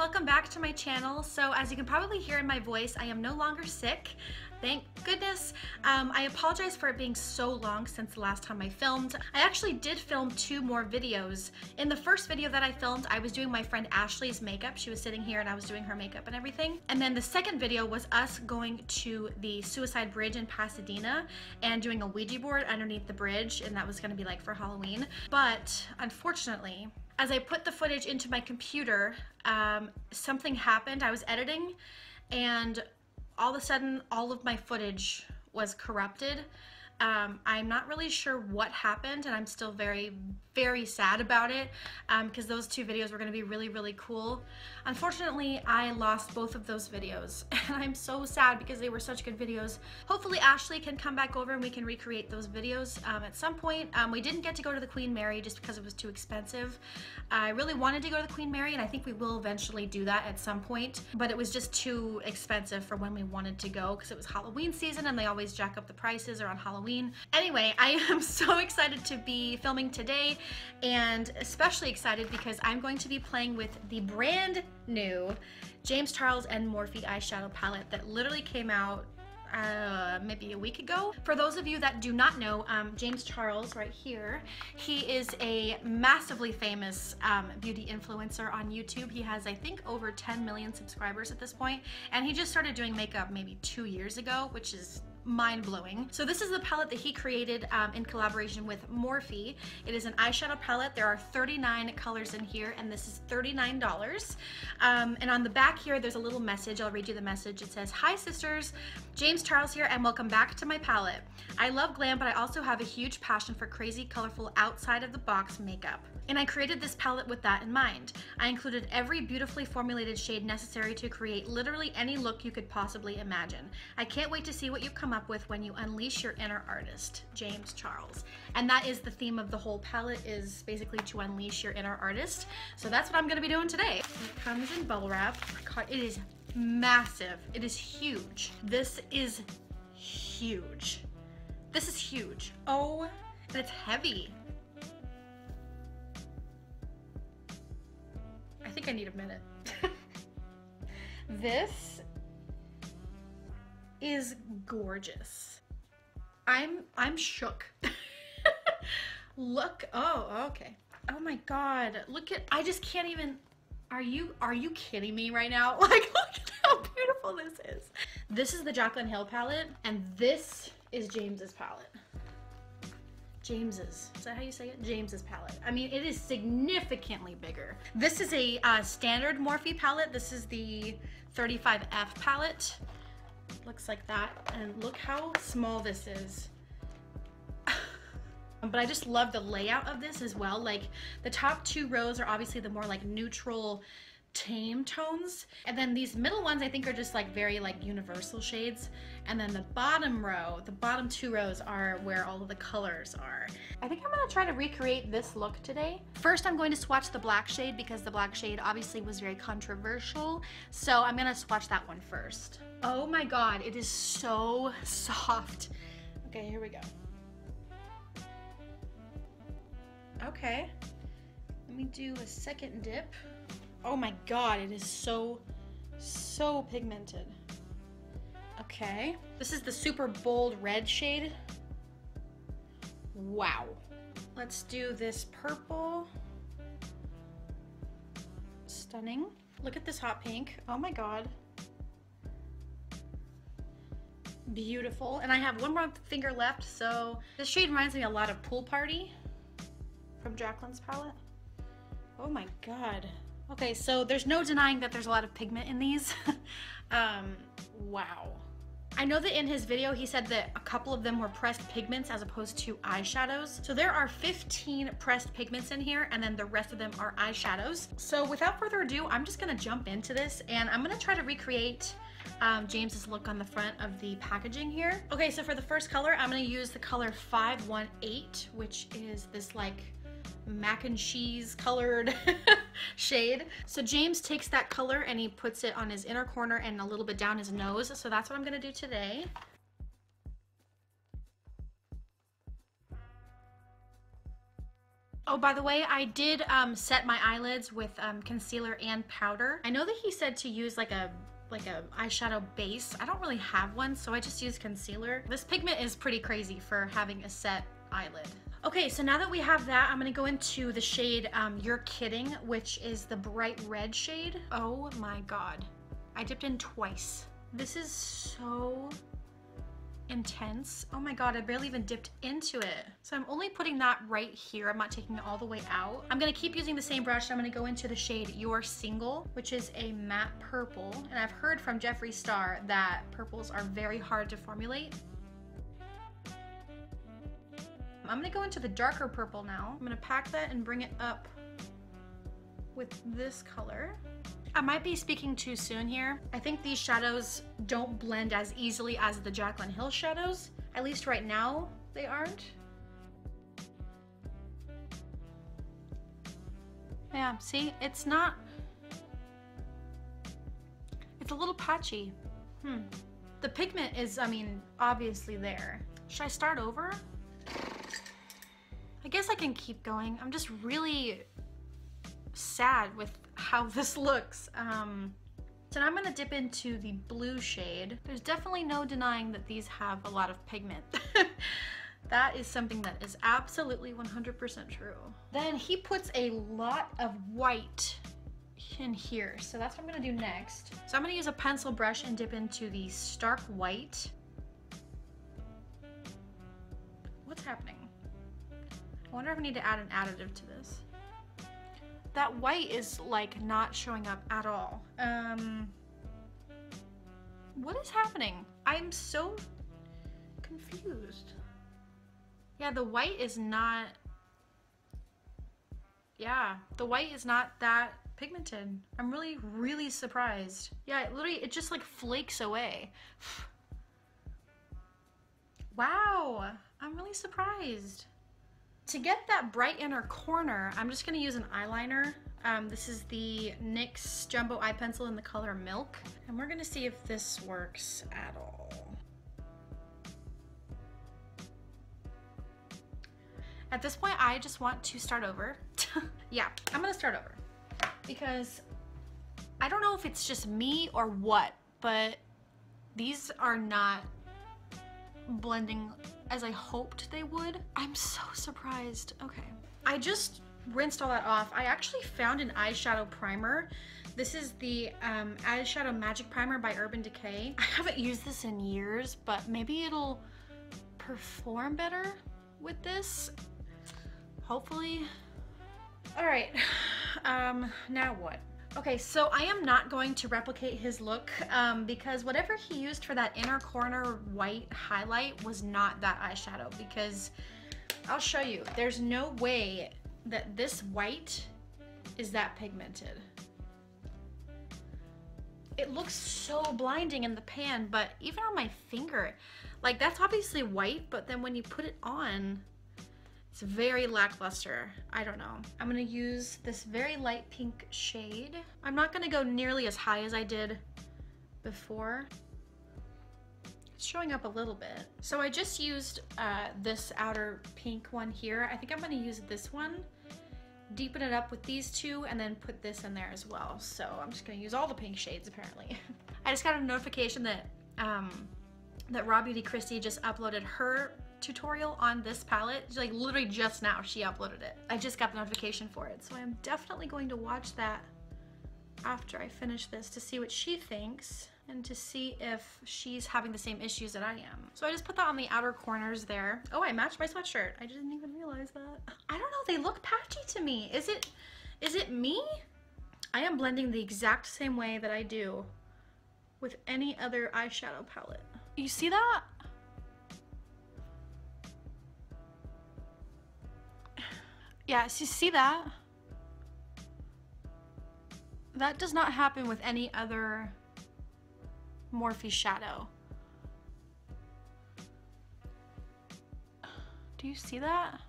welcome back to my channel. So as you can probably hear in my voice, I am no longer sick. Thank goodness. I apologize for it being so long since the last time I filmed. I actually did film 2 more videos. In the first video that I filmed, I was doing my friend Ashley's makeup. She was sitting here and I was doing her makeup and everything. And then the second video was us going to the Suicide Bridge in Pasadena and doing a Ouija board underneath the bridge, and that was gonna be like for Halloween. But unfortunately, as I put the footage into my computer, something happened. I was editing and all of a sudden, all of my footage was corrupted. I'm not really sure what happened, and I'm still very, very sad about it because those 2 videos were going to be really, really cool. Unfortunately, I lost both of those videos, and I'm so sad because they were such good videos. Hopefully, Ashley can come back over and we can recreate those videos at some point. We didn't get to go to the Queen Mary just because it was too expensive. I really wanted to go to the Queen Mary, and I think we will eventually do that at some point, but it was just too expensive for when we wanted to go because it was Halloween season and they always jack up the prices around Halloween. Anyway, I am so excited to be filming today, and especially excited because I'm going to be playing with the brand new James Charles and Morphe Eyeshadow palette that literally came out maybe a week ago. For those of you that do not know, James Charles right here, he is a massively famous beauty influencer on YouTube. He has, I think, over 10 million subscribers at this point, and he just started doing makeup maybe 2 years ago, which is mind-blowing. So this is the palette that he created in collaboration with Morphe. It is an eyeshadow palette. There are 39 colors in here, and this is $39. And on the back here, there's a little message. I'll read you the message. It says, "Hi sisters, James Charles here, and welcome back to my palette. I love glam, but I also have a huge passion for crazy, colorful, outside of the box makeup. And I created this palette with that in mind. I included every beautifully formulated shade necessary to create literally any look you could possibly imagine. I can't wait to see what you come up with when you unleash your inner artist, James Charles." And that is the theme of the whole palette, is basically to unleash your inner artist. So that's what I'm gonna be doing today. It comes in bubble wrap. Oh my God, it is massive. It is huge. This is huge. This is huge. Oh, and it's heavy. I think I need a minute. This is gorgeous. I'm shook. Look, oh, okay. Oh my God, look at, I just can't even, are you kidding me right now? Like, look at how beautiful this is. This is the Jaclyn Hill palette, and this is James's palette. James's, is that how you say it? James's palette. I mean, it is significantly bigger. This is a standard Morphe palette. This is the 35F palette. Looks like that, and look how small this is. But I just love the layout of this as well. Like, the top 2 rows are obviously the more like neutral, tame tones, and then these middle ones I think are just like very like universal shades, and then the bottom row, the bottom 2 rows are where all of the colors are. I think I'm gonna try to recreate this look today. First, I'm going to swatch the black shade because the black shade obviously was very controversial, so I'm gonna swatch that one first. Oh my God, it is so soft. Okay, here we go. Okay, let me do a second dip. Oh my God, it is so pigmented. Okay, this is the super bold red shade. Wow. Let's do this purple. Stunning. Look at this hot pink. Oh my God. Beautiful. And I have 1 more finger left, so this shade reminds me a lot of Pool Party from Jaclyn's palette. Oh my God. Okay, so there's no denying that there's a lot of pigment in these. Wow. I know that in his video he said that a couple of them were pressed pigments as opposed to eyeshadows. So there are 15 pressed pigments in here, and then the rest of them are eyeshadows. So without further ado, I'm just gonna jump into this, and I'm gonna try to recreate James's look on the front of the packaging here. Okay, so for the first color, I'm gonna use the color 518, which is this like mac and cheese colored shade. So James takes that color and he puts it on his inner corner and a little bit down his nose. So that's what I'm gonna do today. Oh, by the way, I did set my eyelids with concealer and powder. I know that he said to use like a eyeshadow base. I don't really have one, so I just use concealer. This pigment is pretty crazy for having a set eyelid. Okay, so now that we have that, I'm gonna go into the shade You're Kidding, which is the bright red shade. Oh my God, I dipped in twice. This is so intense. Oh my God, I barely even dipped into it. So I'm only putting that right here. I'm not taking it all the way out. I'm gonna keep using the same brush. I'm gonna go into the shade You're Single, which is a matte purple. And I've heard from Jeffree Star that purples are very hard to formulate. I'm gonna go into the darker purple now. I'm gonna pack that and bring it up with this color. I might be speaking too soon here. I think these shadows don't blend as easily as the Jaclyn Hill shadows. At least right now, they aren't. Yeah, see, it's not, it's a little patchy. The pigment is, I mean, obviously there. Should I start over? I guess I can keep going. I'm just really sad with how this looks. So now I'm gonna dip into the blue shade. There's definitely no denying that these have a lot of pigment. That is something that is absolutely 100% true. Then he puts a lot of white in here, so that's what I'm gonna do next. So I'm gonna use a pencil brush and dip into the stark white. What's happening? I wonder if I need to add an additive to this. That white is like not showing up at all. What is happening? I'm so confused. Yeah, the white is not, the white is not that pigmented. I'm really, really surprised. Yeah, it just like flakes away. Wow, I'm really surprised. To get that bright inner corner, I'm just gonna use an eyeliner. This is the NYX Jumbo Eye Pencil in the color Milk. And we're gonna see if this works at all. At this point, I just want to start over. Yeah, I'm gonna start over. Because I don't know if it's just me or what, but these are not blending as I hoped they would. I'm so surprised. Okay. I just rinsed all that off. I actually found an eyeshadow primer. This is the Eyeshadow Magic Primer by Urban Decay. I haven't used this in years, but maybe it'll perform better with this. Hopefully. All right, now what? Okay, so I am not going to replicate his look because whatever he used for that inner corner white highlight was not that eyeshadow, because I'll show you. There's no way that this white is that pigmented. It looks so blinding in the pan, but even on my finger, like that's obviously white, but then when you put it on, it's very lackluster. I don't know. I'm gonna use this very light pink shade. I'm not gonna go nearly as high as I did before. It's showing up a little bit. So I just used this outer pink one here. I think I'm gonna use this one, deepen it up with these two, and then put this in there as well. So I'm just gonna use all the pink shades apparently. I just got a notification that that Raw Beauty Christie just uploaded her tutorial on this palette. Like literally just now she uploaded it. I just got the notification for it, so I'm definitely going to watch that after I finish this to see what she thinks and to see if she's having the same issues that I am. So I just put that on the outer corners there. Oh, I matched my sweatshirt. I didn't even realize that. I don't know, they look patchy to me. Is it me? I am blending the exact same way that I do with any other eyeshadow palette. You see that? Yeah, so you see that? That does not happen with any other Morphe shadow. Do you see that?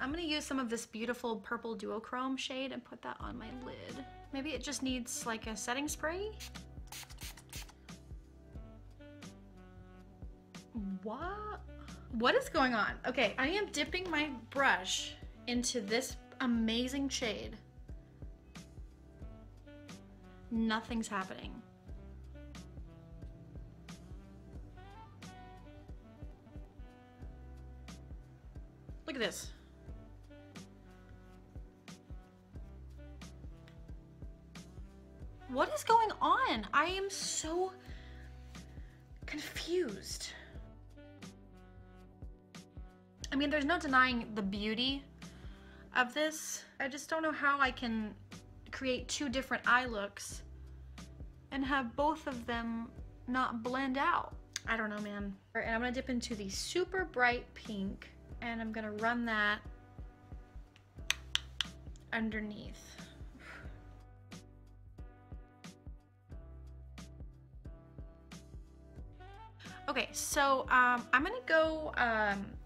I'm gonna use some of this beautiful purple duochrome shade and put that on my lid. Maybe it just needs like a setting spray? What? What is going on? Okay, I am dipping my brush into this amazing shade, nothing's happening. Look at this. What is going on? I am so confused. I mean, there's no denying the beauty of this. I just don't know how I can create two different eye looks and have both of them not blend out. I don't know, man. And I'm gonna dip into the super bright pink and I'm gonna run that underneath. Okay, so I'm gonna go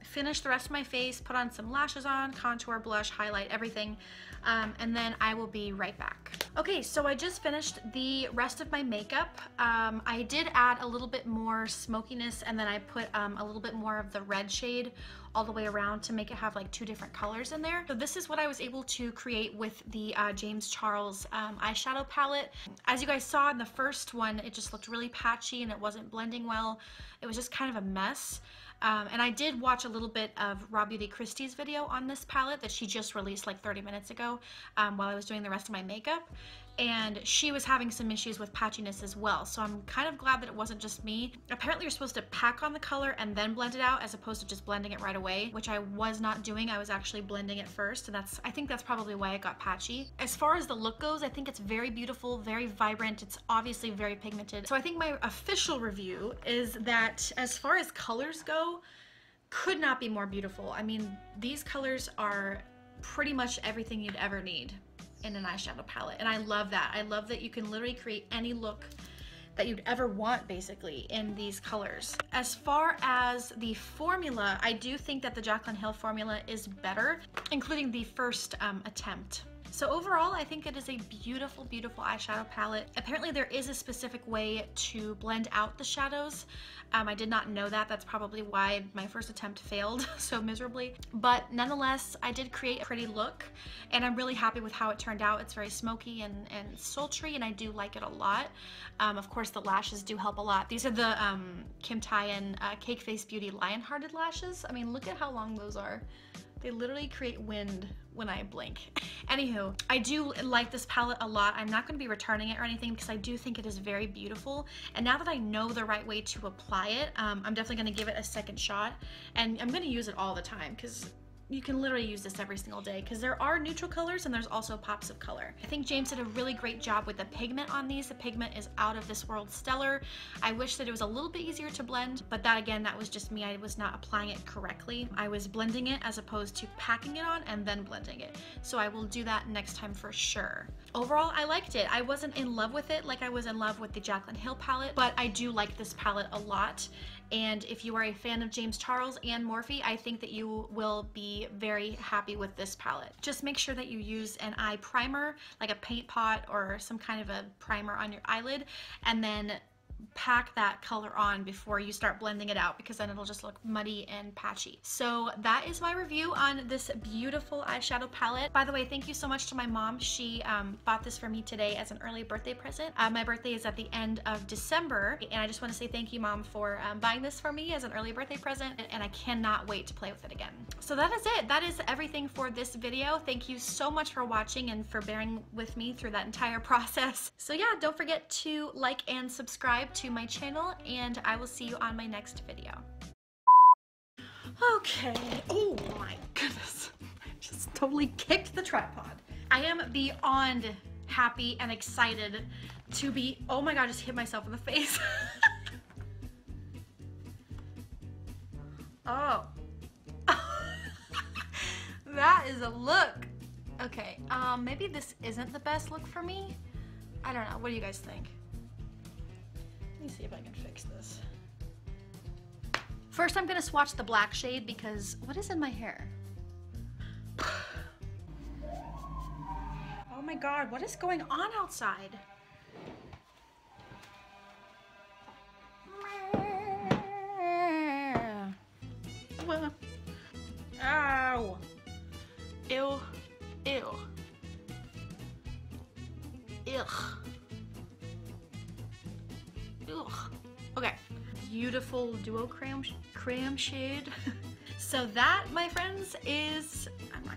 finish the rest of my face, put on some lashes on, contour, blush, highlight, everything, and then I will be right back. Okay, so I just finished the rest of my makeup. I did add a little bit more smokiness, and then I put a little bit more of the red shade all the way around to make it have like two different colors in there. So this is what I was able to create with the James Charles eyeshadow palette. As you guys saw in the first one, it just looked really patchy and it wasn't blending well. It was just kind of a mess. And I did watch a little bit of Raw Beauty Christie's video on this palette that she just released like 30 minutes ago while I was doing the rest of my makeup. And she was having some issues with patchiness as well. So I'm kind of glad that it wasn't just me. Apparently you're supposed to pack on the color and then blend it out as opposed to just blending it right away, which I was not doing. I was actually blending it first, and I think that's probably why it got patchy. As far as the look goes, I think it's very beautiful, very vibrant. It's obviously very pigmented. So I think my official review is that as far as colors go, could not be more beautiful. I mean, these colors are pretty much everything you'd ever need in an eyeshadow palette, and I love that. I love that you can literally create any look that you'd ever want basically in these colors. As far as the formula, I do think that the Jaclyn Hill formula is better, including the first attempt. So overall, I think it is a beautiful, beautiful eyeshadow palette. Apparently there is a specific way to blend out the shadows. I did not know that. That's probably why my first attempt failed so miserably. But nonetheless, I did create a pretty look, and I'm really happy with how it turned out. It's very smoky and sultry, and I do like it a lot. Of course, the lashes do help a lot. These are the Kim Tyan Cake Face Beauty Lionhearted lashes. I mean, look at how long those are. They literally create wind when I blink. Anywho, I do like this palette a lot. I'm not going to be returning it or anything because I do think it is very beautiful. And now that I know the right way to apply it, I'm definitely going to give it a second shot. And I'm going to use it all the time because you can literally use this every single day because there are neutral colors and there's also pops of color. I think James did a really great job with the pigment on these. The pigment is out of this world stellar. I wish that it was a little bit easier to blend, but that again, that was just me. I was not applying it correctly. I was blending it as opposed to packing it on and then blending it. So I will do that next time for sure. Overall, I liked it. I wasn't in love with it like I was in love with the Jaclyn Hill palette, but I do like this palette a lot. And if you are a fan of James Charles and Morphe, I think that you will be very happy with this palette. Just make sure that you use an eye primer, like a paint pot or some kind of a primer on your eyelid, and then pack that color on before you start blending it out, because then it'll just look muddy and patchy. So that is my review on this beautiful eyeshadow palette. By the way, thank you so much to my mom. She bought this for me today as an early birthday present. My birthday is at the end of December, and I just want to say thank you, Mom, for buying this for me as an early birthday present, and I cannot wait to play with it again. So that is it. That is everything for this video. Thank you so much for watching and for bearing with me through that entire process. So yeah, don't forget to like and subscribe to my channel, and I will see you on my next video. Okay, oh my goodness, I just totally kicked the tripod. I am beyond happy and excited to be, oh my god, I just hit myself in the face. Oh. That is a look. Okay, maybe this isn't the best look for me. I don't know, what do you guys think? Let me see if I can fix this. First, I'm gonna swatch the black shade because what is in my hair? Oh my god, what is going on outside? Ow. Ew. Ew. Ugh. Ugh. Okay. Beautiful duo crayon shade. So that, my friends, is, I'm not